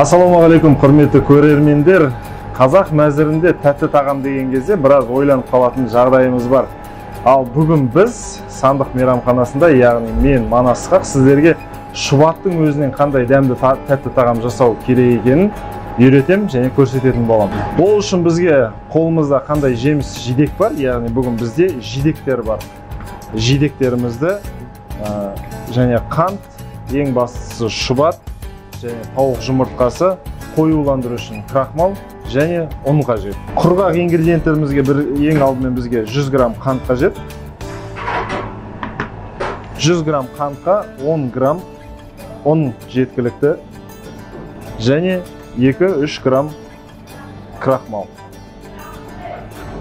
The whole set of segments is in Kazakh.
Ассалаумағалейкум, құрметті көрермендер. Қазақ мәзірінде тәтті тағам деген кезде біраз ойланып қалатын жағдайымыз бар. Ал бүгін біз Сандық мейрамханасында, яғни мен Манас Ысқақ, сіздерге шұбаттың өзінен қандай дәмді тәтті тағам жасау керек екенін үйретем және көрсететін боламын. Ол үшін бізге қолымызда қандай жеміс жидек бар, яғни бүгін бізде жидектер бар. Жидектерімізді және қант, ең бастысы шұбат, және тауық жұмыртқасы, қоюландыру үшін крахмал және ұн қажет. Құрғақ ингредиенттерімізге ең алдымен бізге 100 грамм қант қажет. 100 грамм қантқа 10 грамм ұн жеткілікті және 2-3 грамм крахмал.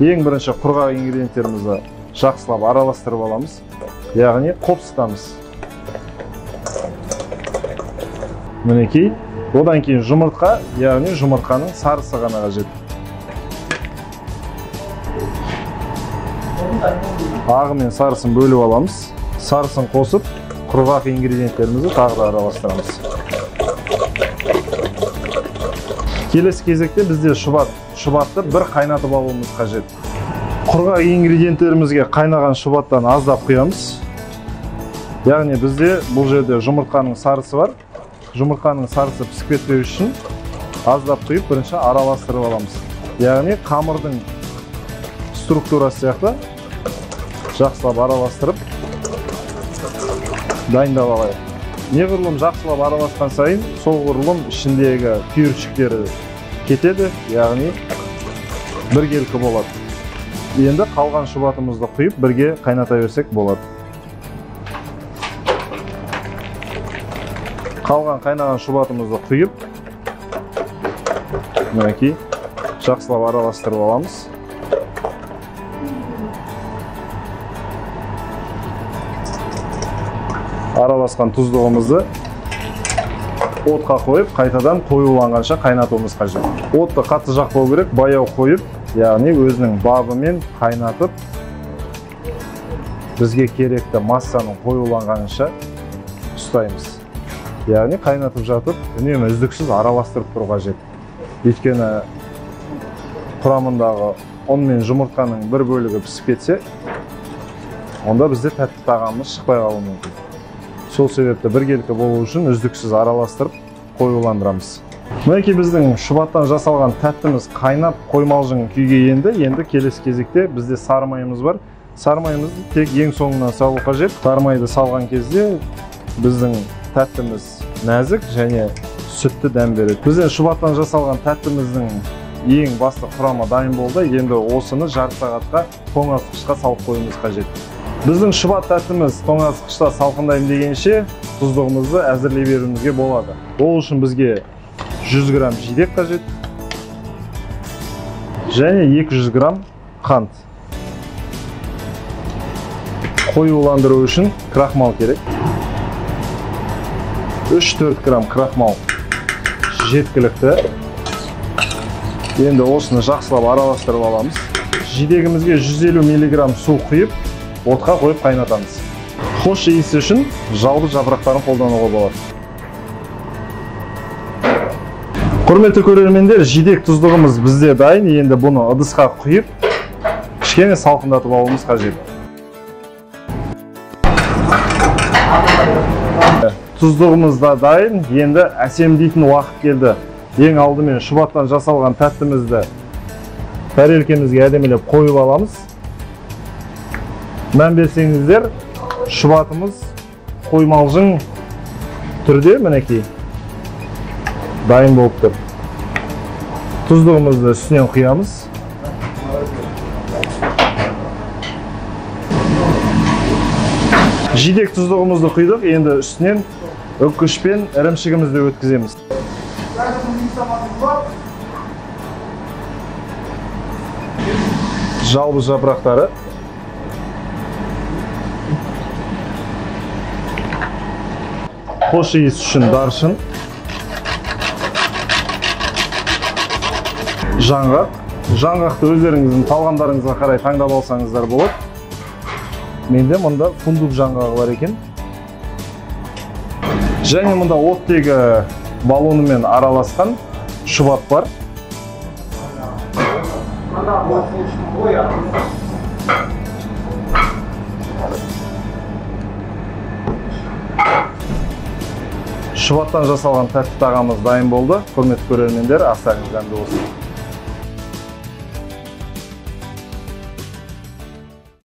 Ең бірінші құрғақ ингредиенттерімізді жақсылап араластырып аламыз, яғни қопсытамыз. Мінекей, одан кейін жұмыртқа, яғни жұмыртқаның сарысы ғана қажет. Ағы мен сарысын бөліп аламыз. Сарысын қосып, құрғақ ингредиенттерімізді тағы да араластырамыз. Келесі кезекте бізде шұбатты бір қайнатып алуымыз қажет. Құрғақ ингредиенттерімізге қайнаған шұбаттан аздап құямыз. Яғни бізде бұл жерде жұмыртқаның сарысы бар. Жұмыртқаның сарысы пісіп кетпеу үшін аздап құйып бірінші араластырып аламыз. Яғни қамырдың структурасы сияқты жақсылап араластырып дайындап алайық. Неғұрлым жақсылап араласқан сайын, соғұрлым ішіндегі түйіршіктері кетеді, яғни біркелкі болады. Енді қалған шұбатымызды құйып бірге қайната берсек болады. Қалған қайнаған шұбатымызды құйып, мінекей, жақсылап араластырып аламыз. Араласқан тұздығымызды отқа қойып, қайтадан қоюланғанша қайнатуымыз қажет. Отты қатты жақпау керек, баяу қойып, яғни өзінің бабымен қайнатып, бізге керекті массаның қоюланғанша ұстаймыз. Яғни қайнатып жатып, үнемі үздіксіз араластырып тұру қажет. Өйткені құрамындағы ұн мен жұмыртқаның бір бөлігі пісіп кетсе, онда бізде тәтті тағамымыз шықпай қалуы мүмкін. Сол себепті біркелкі болу үшін үздіксіз араластырып қоюландырамыз. Мінекей біздің шұбаттан жасалған тәттіміз қайнап қоймалжың күйге енді. Енді келесі кезекте бізде сары майымыз бар. Сары майымызды тек ең соңынан салу қажет. Сары майды салған кезде біздің тәттіміз нәзік және сүтті дәм береді. Бізден шұбаттан жасалған тәттіміздің ең басты құрамы дайын болды. Енді осыны жарты сағатқа тоңазытқышқа салып қоюымыз қажет. Біздің шұбат тәттіміз тоңазытқышта салқындайын дегенше тұздығымызды әзірлей беруімізге болады. Ол үшін бізге 100 грамм жидек қажет және 200 грамм қант. Қоюландыру үшін крахмал керек. 3-4 грамм крахмал жеткілікті. Енді осыны жақсылап араластырып аламыз. Жидегімізге 150 миллиграмм су құйып, отқа қойып қайнатамыз. Хош иісі үшін жалбыз жапырақтарын қолдануға болады. Құрметті көрермендер, жидек тұздығымыз бізде дайын. Енді бұны ыдысқа құйып, кішкене салқындатып алуымыз қажет. Тұздығымыз да дайын, енді әсемдейтін уақыт келді. Ең алдымен шұбаттан жасалған тәттімізді тәрелкемізге әдемілеп қойып аламыз. Мән берсеңіздер, шұбатымыз қоймалжың түрде мінекей дайын болып тұр. Тұздығымызды үстінен құямыз. Жидек тұздығымызды құйдық, енді үстінен үккіш пен ірімшігімізді өткіземіз. Жалбыз жапырақтары. Хош иіс үшін даршын. Жаңғақ. Жаңғақты өздеріңіздің талғамдарыңызға қарай таңдап алсаңыздар болады. Менде мұнда фундук жаңғағы бар екен. Және мұнда оттегі балонымен араласқан шұбат бар. Шұбаттан жасалған тәтті тағамымыз дайын болды. Құрметті көрермендер, астарыңыз дәмді болсын.